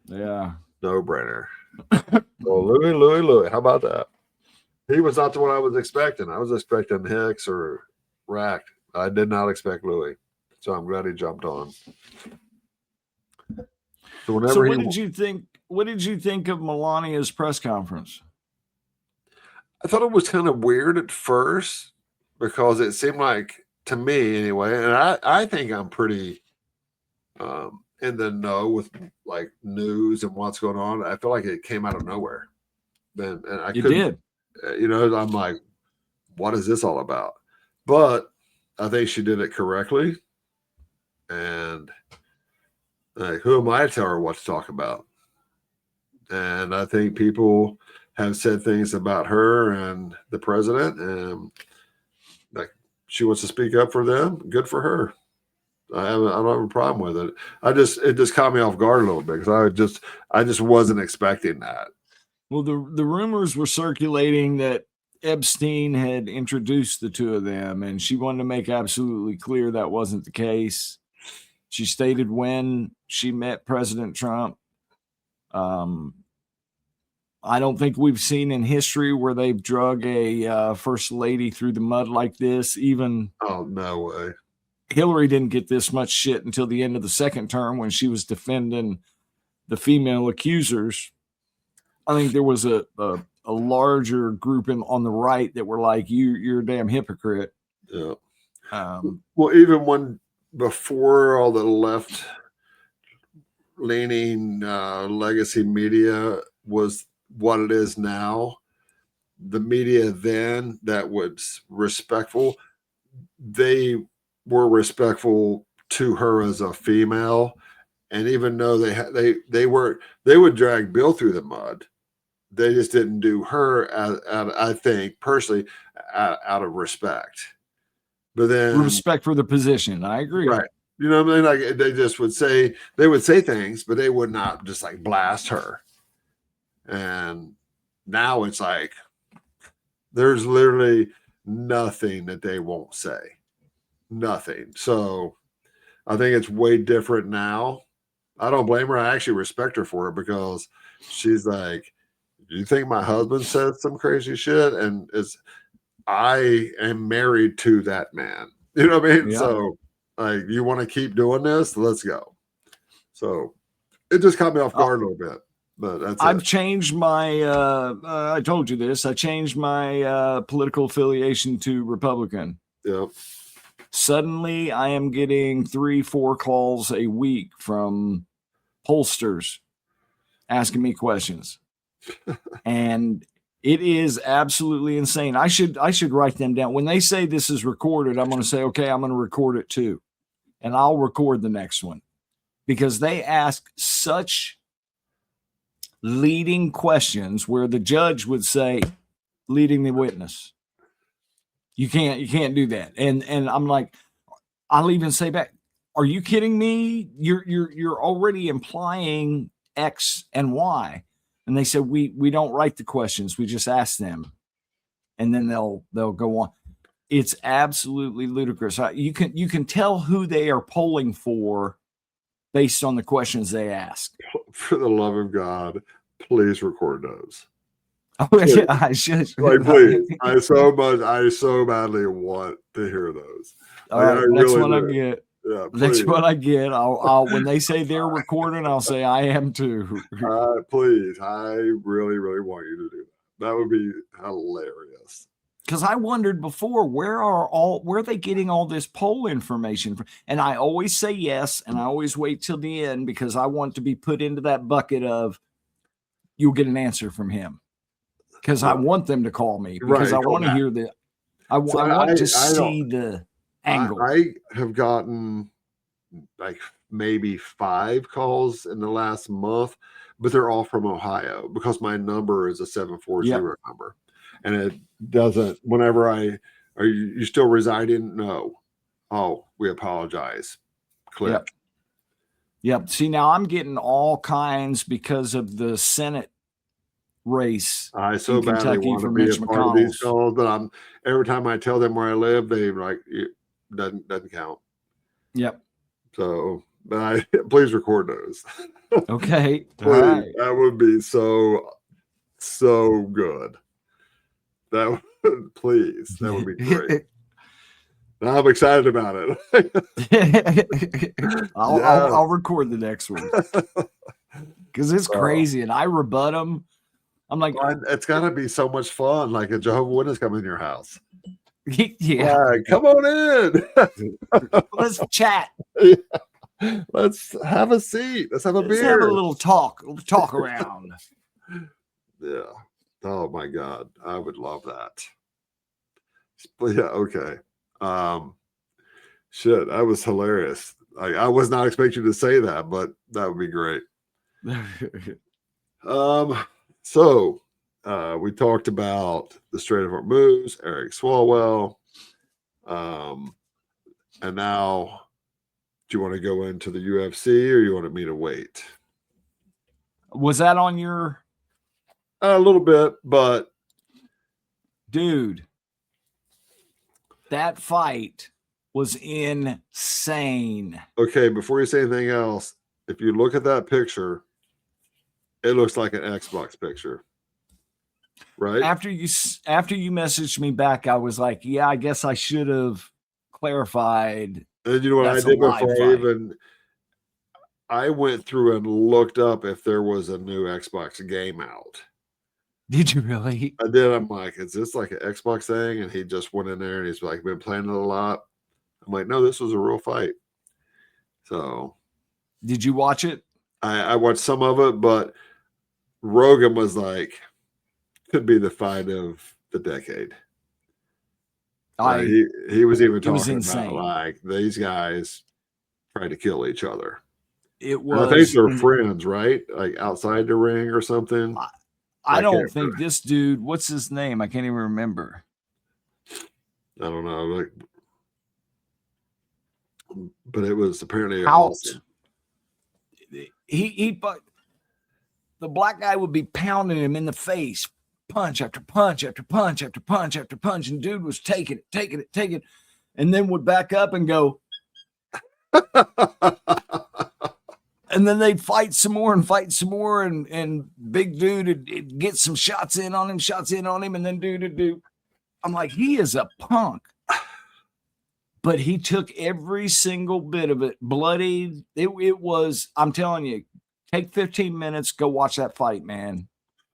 Yeah. No-brainer. Well, Louis. How about that? He was not the one I was expecting. I was expecting Hicks or Rack. I did not expect Louis. So I'm glad he jumped on. So whenever So he what did you think? What did you think of Melania's press conference? I thought it was kind of weird at first because it seemed like, to me anyway, and I think I'm pretty in the know with like news and what's going on. I feel like it came out of nowhere. And I You couldn't, did. you know, I'm like, what is this all about? But I think she did it correctly. And like, who am I to tell her what to talk about? And I think people have said things about her and the president, and like she wants to speak up for them. Good for her. I don't have a problem with it. It just caught me off guard a little bit because I just wasn't expecting that. Well, the rumors were circulating that Epstein had introduced the two of them, and she wanted to make absolutely clear that wasn't the case. She stated when she met President Trump. I don't think we've seen in history where they've drug a first lady through the mud like this. Even Oh, no way. Hillary didn't get this much shit until the end of the second term when she was defending the female accusers. I think there was a larger group on the right that were like, you're a damn hypocrite. Yeah. Um, Well, even when before all the left leaning legacy media was what it is now, the media then that was respectful, they were respectful to her as a female. And even though they would drag Bill through the mud, they just didn't do her I think personally out of respect. But then respect for the position. I agree. right. You know what I mean? Like they just would say things, but they would not just like blast her. And now it's like there's literally nothing that they won't say. Nothing. So I think it's way different now. I don't blame her. I actually respect her for it because she's like, you think my husband said some crazy shit? And I am married to that man. You know what I mean? Yeah. So like, you want to keep doing this? Let's go. So it just caught me off guard a little bit, but that's I've it. changed my, I told you this, I changed my political affiliation to Republican. Yeah. Suddenly I am getting 3-4 calls a week from pollsters asking me questions. And it is absolutely insane. I should write them down. When they say this is recorded, I'm going to say, okay, I'm going to record it too. and I'll record the next one because they ask such leading questions where the judge would say, leading the witness. You can't do that. And I'm like, I'll even say back, are you kidding me? You're already implying X and Y. And they said, we don't write the questions. We just ask them. And then they'll go on. It's absolutely ludicrous. You can tell who they are polling for based on the questions they ask. For the love of God, please record those. Oh, yeah, I should. Like, please. I so badly want to hear those. All Like, right, I that's really what I do. get. Yeah, That's please. what I get. I'll when they say they're recording, I'll say I am too. Please. I really, really want you to do that. That would be hilarious. Because I wondered before, where are they getting all this poll information from? And I always say yes, and I always wait till the end because I want to be put into that bucket of you'll get an answer from him. Because I want them to call me because Right, I want to hear the I want to see the angle. I have gotten like maybe 5 calls in the last month, but they're all from Ohio because my number is a 740 number. And it doesn't, whenever are you still residing? No. Oh, we apologize. Click. Yep. See, now I'm getting all kinds because of the Senate race. I so badly want to be a part of these calls, but every time I tell them where I live, they like it doesn't count. Yep. So, but please record those. Okay. Please, all right. that would be so good. That would, please, that would be great. I'm excited about it. I'll record the next one because it's crazy, and I rebut them. I'm like, it's got to be so much fun. Like a Jehovah's Witness coming in your house. Yeah, come on in. Let's chat. Let's have a seat. Let's have a beer. Let's have a little talk around. Yeah. Oh my God, I would love that. But yeah, okay. Shit, that was hilarious. I was not expecting you to say that, but that would be great. So we talked about the Strait of Hormuz, Eric Swalwell, and now do you want to go into the UFC or you want me to wait? Was that on your? A little bit, but dude, that fight was insane. Okay, before you say anything else, if you look at that picture, it looks like an Xbox picture, right? After you messaged me back, I was like, yeah, I guess I should have clarified. And you know what I did before I went through and looked up if there was a new Xbox game out. Did you really? I did. I'm like, is this like an Xbox thing? And he just went in there and he's like, been playing it a lot. I'm like, no, this was a real fight. So, did you watch it? I watched some of it, but Rogan was like, could be the fight of the decade. He was even talking about like these guys tried to kill each other. It was. And I think they're friends, right? Like outside the ring or something. I don't think this dude. What's his name? I can't even remember. I don't know. Like, but it was apparently awesome. But the black guy would be pounding him in the face, punch after punch after punch after punch after punch, and dude was taking it, and then would back up and go. And then they'd fight some more, and big dude would get some shots in on him, and then dude. I'm like, he is a punk. But he took every single bit of it, bloodied. It was, I'm telling you, take 15 minutes, go watch that fight, man.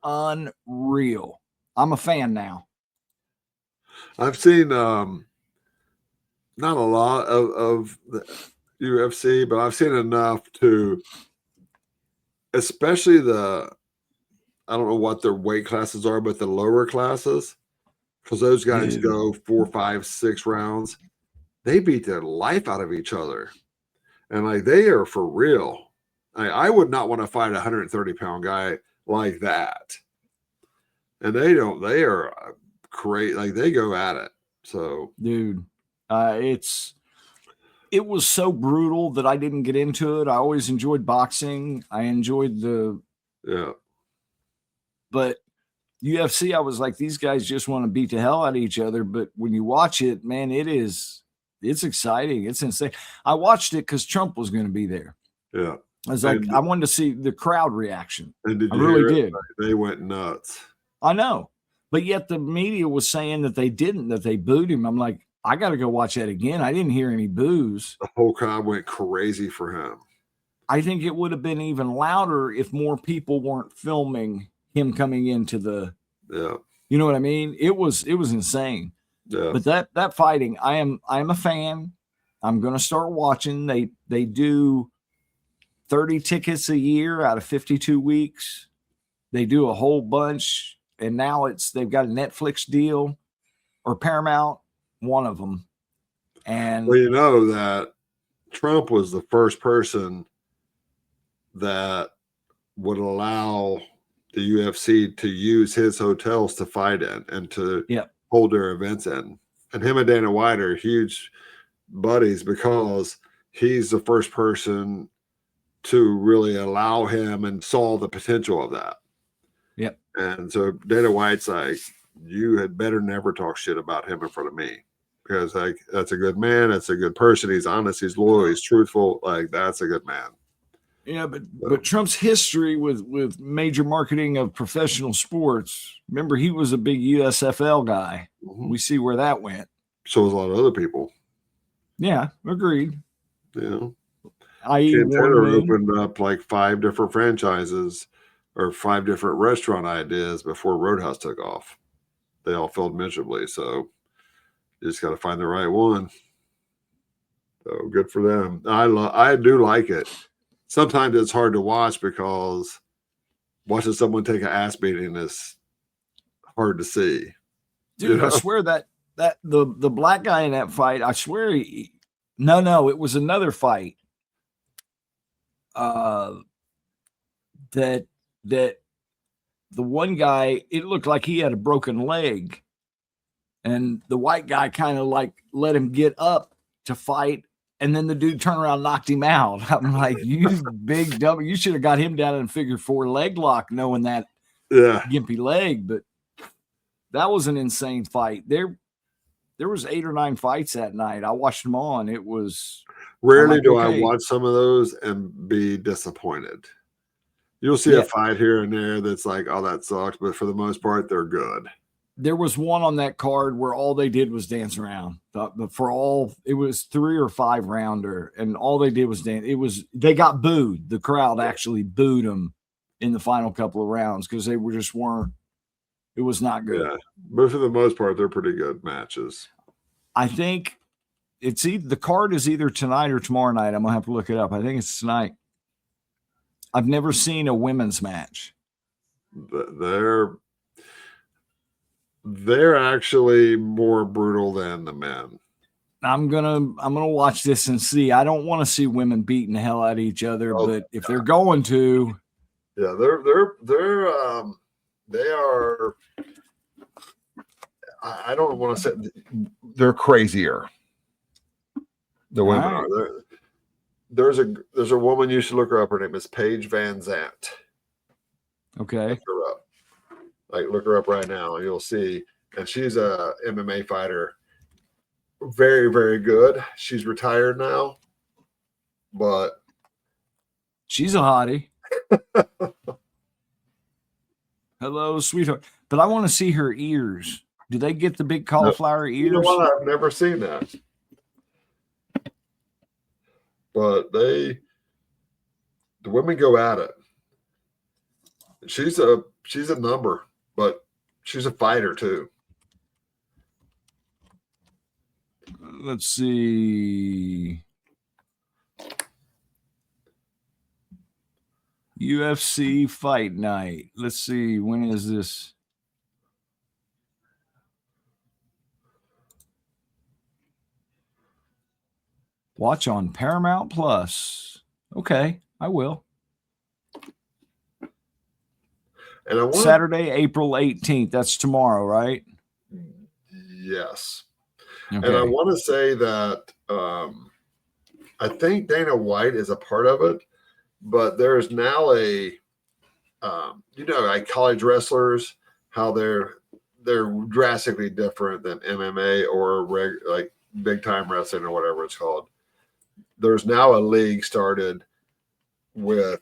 Unreal. I'm a fan now. I've seen not a lot of the UFC, but I've seen enough to, especially I don't know what their weight classes are, but the lower classes, because those guys go 4, 5, 6 rounds. They beat the life out of each other. and like they are for real. I would not want to fight a 130-pound guy like that. And they don't. They are great. Like they go at it. So, dude, it was so brutal that I didn't get into it. I always enjoyed boxing. I enjoyed yeah. But UFC, I was like, these guys just want to beat the hell out of each other. But when you watch it, man, it's exciting. It's insane. I watched it because Trump was going to be there. Yeah. I was like, I wanted to see the crowd reaction. And I really did. They went nuts. I know. But yet the media was saying that they didn't, that they booed him. I'm like, I got to go watch that again. I didn't hear any boos. The whole crowd went crazy for him. I think it would have been even louder if more people weren't filming him coming into the, you know what I mean? It was insane. Yeah. But that fighting, I am a fan. I'm going to start watching. They do 30 tickets a year out of 52 weeks. They do a whole bunch. And now they've got a Netflix deal or Paramount, one of them. And well, you know that Trump was the first person that would allow the UFC to use his hotels to fight in and to hold their events in. And him and Dana White are huge buddies because he's the first person to really allow him and saw the potential of that. Yep. And so Dana White's like, you had better never talk shit about him in front of me, because like that's a good man, that's a good person, he's honest, he's loyal, he's truthful, like that's a good man. Yeah, but Trump's history with major marketing of professional sports, remember he was a big USFL guy. Mm-hmm. We see where that went. So was a lot of other people. Yeah, agreed. Yeah. Ken Taylor opened up like 5 different franchises or 5 different restaurant ideas before Roadhouse took off. They all failed miserably. So you just got to find the right one. So good for them. I do like it. Sometimes it's hard to watch because watching someone take an ass beating is hard to see. Dude, you know? I swear that the black guy in that fight, I swear no, it was another fight. That the one guy, it looked like he had a broken leg, and the white guy kind of like let him get up to fight, and then the dude turned around and knocked him out. I'm like, you big dumb, you should have got him down in figure 4 leg lock, knowing that gimpy leg. But that was an insane fight. There was 8 or 9 fights that night. I watched them all, and it was rarely do I watch some of those and be disappointed. You'll see a fight here and there that's like, oh, that sucks. But for the most part, they're good. There was one on that card where all they did was dance around. But it was 3 or 5 rounder, and all they did was dance. They got booed. The crowd actually booed them in the final couple of rounds because they weren't. It was not good. Yeah, but for the most part, they're pretty good matches. I think the card is either tonight or tomorrow night. I'm gonna have to look it up. I think it's tonight. I've never seen a women's match. They're actually more brutal than the men. I'm gonna watch this and see. I don't want to see women beating the hell out of each other, but if they're going to, yeah, they are. I don't want to say they're crazier. The women are. There's a woman, you should look her up. Her name is Paige Van Zant. Okay. Look her up. Look her up right now, and you'll see. And she's a MMA fighter. Very, very good. She's retired now, but she's a hottie. Hello, sweetheart. But I want to see her ears. Do they get the big cauliflower ears? You know what? I've never seen that. But the women go at it. She's a number, but she's a fighter too. Let's see. UFC Fight Night. Let's see. When is this? Watch on Paramount Plus. Okay, I will. And I want Saturday, April 18th. That's tomorrow, right? yes. Okay. And I want to say that I think Dana White is a part of it, but there's now a like college wrestlers, how they're drastically different than MMA or like big time wrestling or whatever it's called. There's now a league started with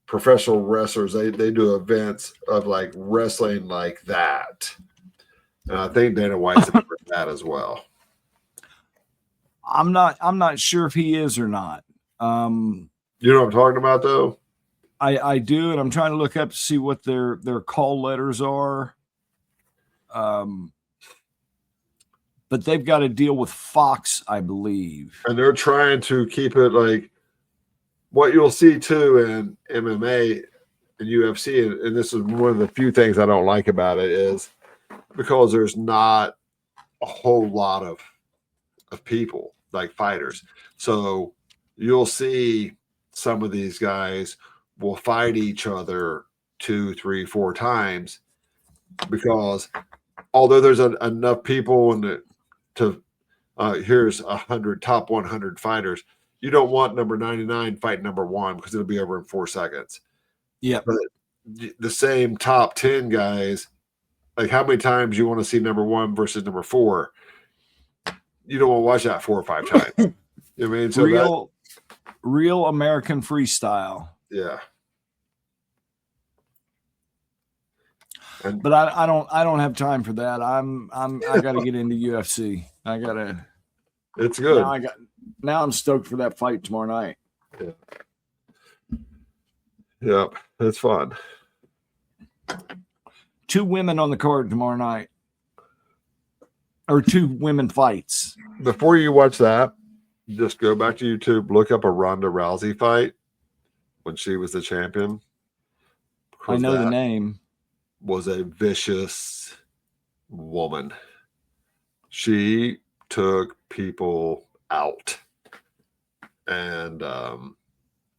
professional wrestlers. They do events of like wrestling like that. And I think Dana White's a part of that as well. I'm not sure if he is or not. You know what I'm talking about though? I do, and I'm trying to look up to see what their call letters are. But they've got to deal with Fox, I believe. And they're trying to keep it like what you'll see too in MMA and UFC, and this is one of the few things I don't like about it, is because there's not a whole lot of people like fighters. So you'll see some of these guys will fight each other 2, 3, 4 times because although there's enough people here's 100 top 100 fighters, you don't want number 99 fighting number 1 because it'll be over in 4 seconds. Yeah. But the same top 10 guys, like how many times you want to see number 1 versus number 4? You don't want to watch that 4 or 5 times. You know what I mean? So real American freestyle. Yeah. But I don't have time for that. I got to get into UFC. It's good. Now I'm stoked for that fight tomorrow night. Yep, it's fun. 2 women on the card tomorrow night, or 2 women fights. Before you watch that, just go back to YouTube, look up a Ronda Rousey fight when she was the champion. I know the name. Was a vicious woman. She took people out, and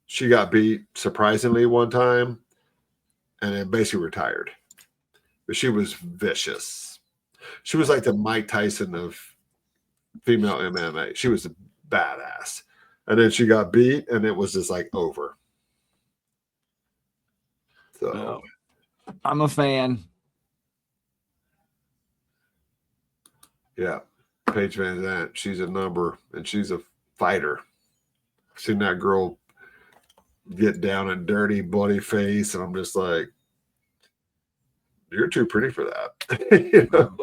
she got beat surprisingly one time, and then basically retired. But she was vicious. She was like the Mike Tyson of female MMA. She was a badass, and then she got beat, and it was just like over. So. No. I'm a fan. Yeah. Paige Van Zandt, she's a number and she's a fighter. I've seen that girl get down and dirty, bloody face, and I'm just like, you're too pretty for that. You know?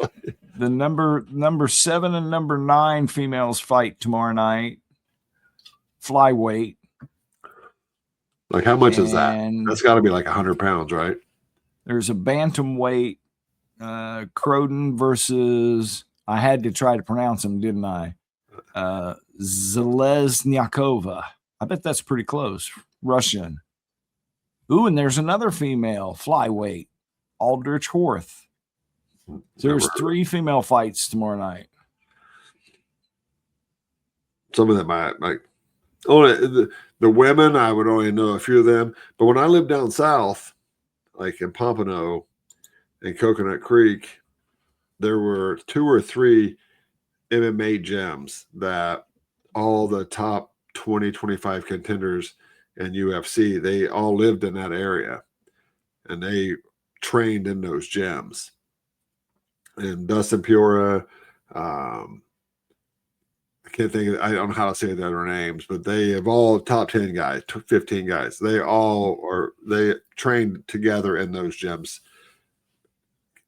The number 7 and number 9 females fight tomorrow night. Flyweight. Like how much is that? That's got to be like 100 pounds, right? There's a bantamweight, Croden versus, I had to try to pronounce him, didn't I? Zalesnyakova. I bet that's pretty close. Russian. Ooh, and there's another female flyweight, Aldrich Horth. So there's 3 female fights tomorrow night. Some of them might like only the women, I would only know a few of them. But when I lived down south, like in Pompano and Coconut Creek, there were 2 or 3 MMA gyms that all the top 20, 25 contenders in UFC, they all lived in that area and they trained in those gyms. And Dustin Peoria, I can't think I don't know how to say the other names, but they have all top 10 guys, 15 guys. They trained together in those gyms.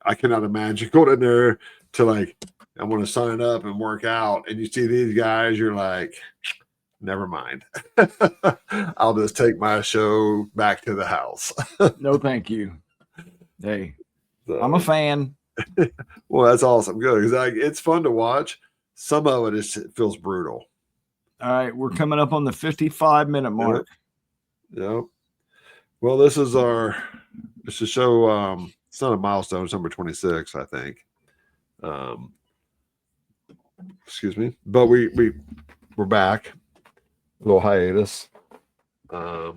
I cannot imagine going in there to like, I want to sign up and work out. And you see these guys, you're like, never mind. I'll just take my show back to the house. No, thank you. Hey, so, I'm a fan. Well, that's awesome. Good. Because like, it's fun to watch. Some of it feels brutal. All right. We're coming up on the 55-minute mark. Yep. Well, this is show. It's not a milestone. It's number 26, I think. Excuse me. But we we're back. A little hiatus. My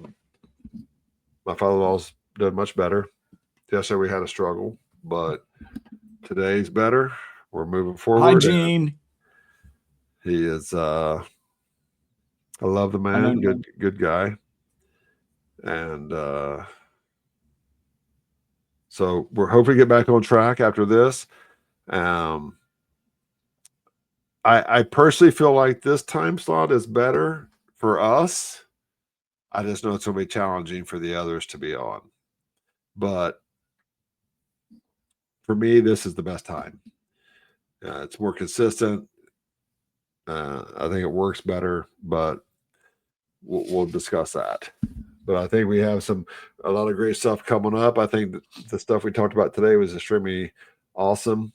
father-in-law's done much better. Yesterday we had a struggle, but today's better. We're moving forward. Hi, Gene. He is I love the man, good guy. And so we're hoping to get back on track after this. I personally feel like this time slot is better for us. I just know it's going to be challenging for the others to be on. But for me, this is the best time. It's more consistent. I think it works better, but we'll discuss that. But I think we have a lot of great stuff coming up. I think the stuff we talked about today was extremely awesome.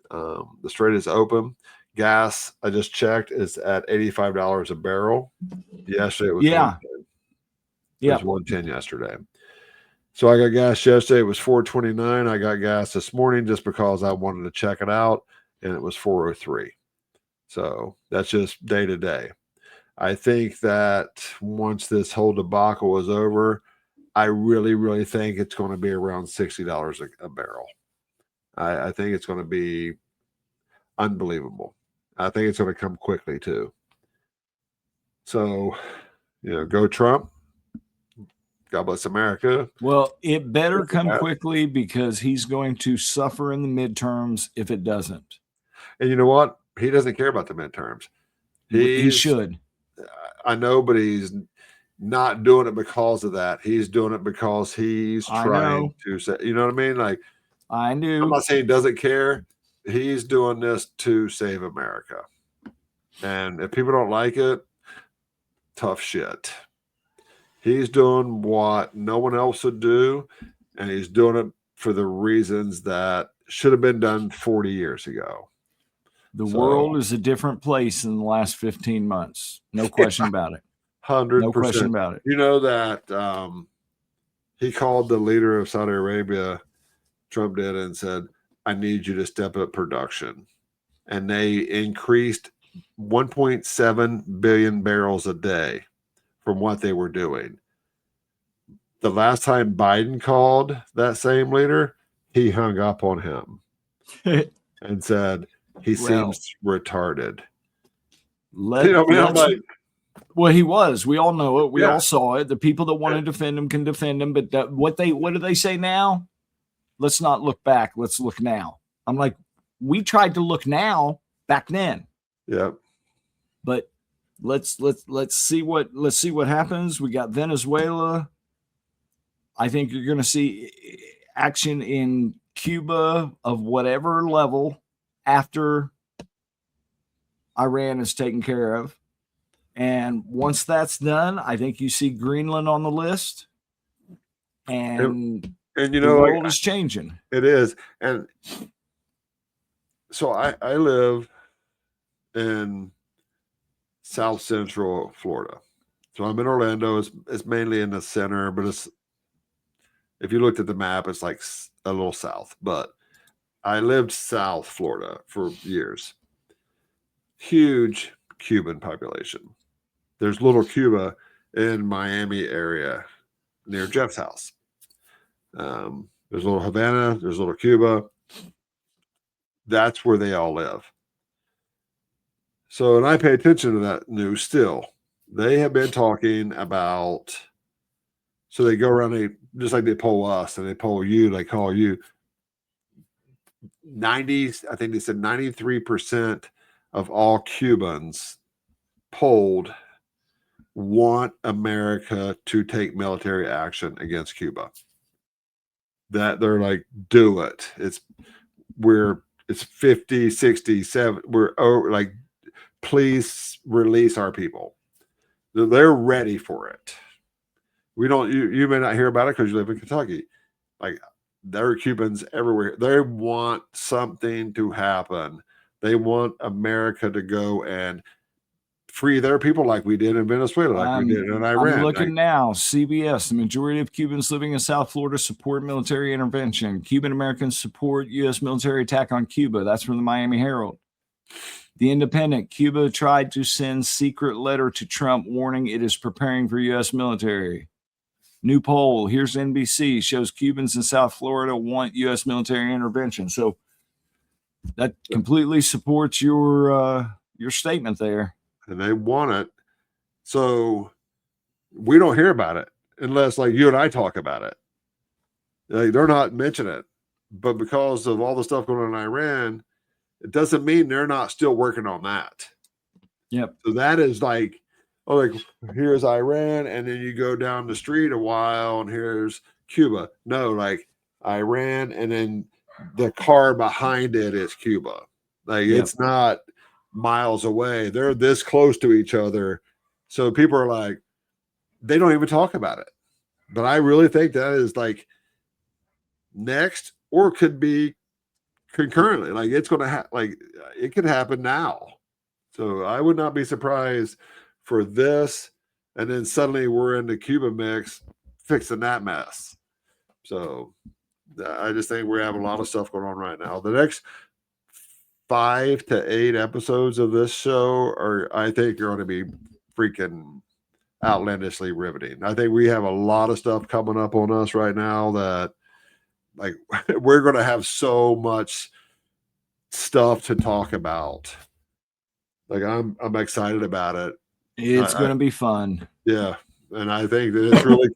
The Strait is open. Gas, I just checked, is at $85 a barrel. Yesterday it was $110. It was $110 yesterday. So I got gas yesterday. It was $4.29. I got gas this morning just because I wanted to check it out, and it was $4.03. So that's just day to day. I think that once this whole debacle is over, I really, really think it's going to be around $60 a barrel. I think it's going to be unbelievable. I think it's going to come quickly too. So, go Trump. God bless America. Well, it better come quickly because he's going to suffer in the midterms if it doesn't. And you know what? He doesn't care about the midterms. He should. I know, but he's not doing it because of that. He's doing it because he's trying to say, you know what I mean? Like, I knew. I'm not saying he doesn't care. He's doing this to save America. And if people don't like it, tough shit. He's doing what no one else would do, and he's doing it for the reasons that should have been done 40 years ago. The world is a different place in the last 15 months. No question about it. 100%. No question about it. You know that he called the leader of Saudi Arabia, Trump did, and said, I need you to step up production. And they increased 1.7 billion barrels a day from what they were doing. The last time Biden called that same leader, he hung up on him and said, he seems retarded. I'm like, well, he was. We all know it. We all saw it. The people that want to defend him can defend him. But what do they say now? Let's not look back. Let's look now. I'm like, we tried to look now back then. Yep. But let's see what happens. We got Venezuela. I think you're going to see action in Cuba of whatever level after Iran is taken care of. And once that's done, I think you see Greenland on the list. And the world is changing. It is. And so I live in South Central Florida. So I'm in Orlando. It's mainly in the center, but if you looked at the map, it's like a little south. But I lived South Florida for years. Huge Cuban population. There's little Cuba in Miami area near Jeff's house. There's little Havana. There's little Cuba. That's where they all live. So, and I pay attention to that news still. They have been talking about, so they go around, just like they poll us and they poll you, they call you. I think they said 93% of all Cubans polled want America to take military action against Cuba. That they're like, do it. It's 50, 60, 70. We're over, like, please release our people. They're ready for it. We don't, you may not hear about it because you live in Kentucky. Like, there are Cubans everywhere. They want something to happen. They want America to go and free their people like we did in Venezuela, like we did in Iran. I'm looking now. CBS, the majority of Cubans living in South Florida support military intervention. Cuban Americans support U.S. military attack on Cuba. That's from the Miami Herald. The Independent, Cuba tried to send secret letter to Trump warning it is preparing for U.S. military. New poll, here's NBC, shows Cubans in South Florida want U.S. military intervention. So that completely supports your statement there. And they want it. So we don't hear about it unless like you and I talk about it. Like, they're not mentioning it. But because of all the stuff going on in Iran, it doesn't mean they're not still working on that. Yep. So that is like, oh, like here's Iran, and then you go down the street a while, and here's Cuba. No, like Iran, and then the car behind it is Cuba. Like it's not miles away. They're this close to each other. So people are like, they don't even talk about it. But I really think that is like next, or could be concurrently. Like it's going to like it could happen now. So I would not be surprised for this, and then suddenly we're in the Cuba mix fixing that mess. So I just think we have a lot of stuff going on right now. The next 5 to 8 episodes of this show are, I think, are going to be freaking outlandishly riveting. I think we have a lot of stuff coming up on us right now that, like, we're going to have so much stuff to talk about. Like, I'm excited about it. It's going to be fun. Yeah, and I think that it's really,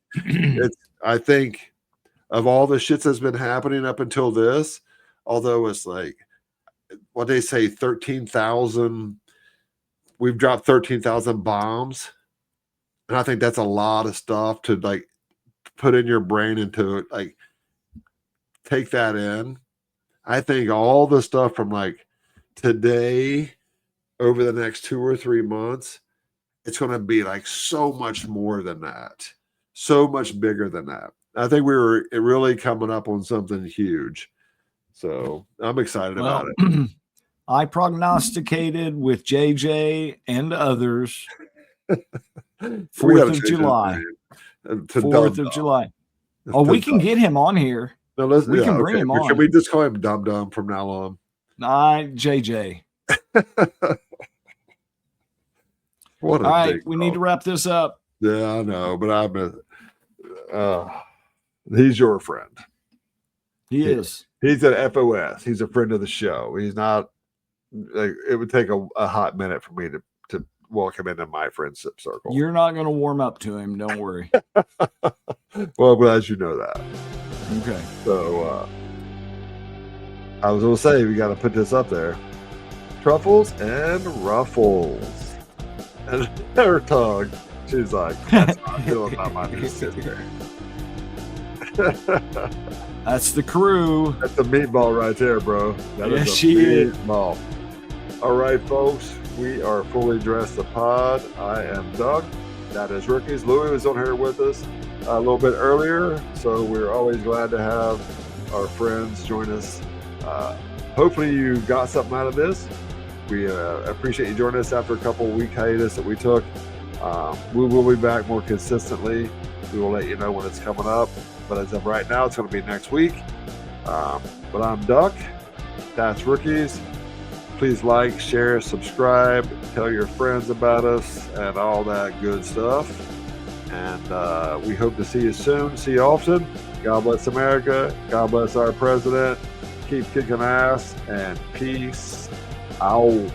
I think of all the shits that's been happening up until this, although it's like, what they say, 13,000, we've dropped 13,000 bombs. And I think that's a lot of stuff to like put in your brain into it, like take that in. I think all the stuff from like today over the next 2 or 3 months, it's going to be like so much more than that, so much bigger than that. I think we were really coming up on something huge. So I'm excited about it. I prognosticated with JJ and others 4th of July. 4th of July. Oh, we can get him on here. No, we can bring him on. Can we just call him Dum Dum from now on? JJ. All right, we need to wrap this up. Yeah, I know, but he's your friend. He is. He's an FOS. He's a friend of the show. He's not. Like, it would take a hot minute for me to welcome into my friendship circle. You're not going to warm up to him. Don't worry. Well, I'm glad you know that. Okay. So I was going to say, we got to put this up there. Truffles and Ruffles. And her tongue, she's like, that's not feeling my new sister. That's the crew. That's a meatball right there, bro. That is a meatball. All right, folks. We are Fully Dressed the Pod. I am Doug. That is Rookies. Louis was on here with us a little bit earlier, so we're always glad to have our friends join us. Hopefully you got something out of this. We appreciate you joining us after a couple of week hiatus that we took. We will be back more consistently. We will let you know when it's coming up. But as of right now, it's going to be next week. But I'm Duck. That's Rookies. Please like, share, subscribe, tell your friends about us, and all that good stuff. And we hope to see you soon. See you often. God bless America. God bless our president. Keep kicking ass, and peace out.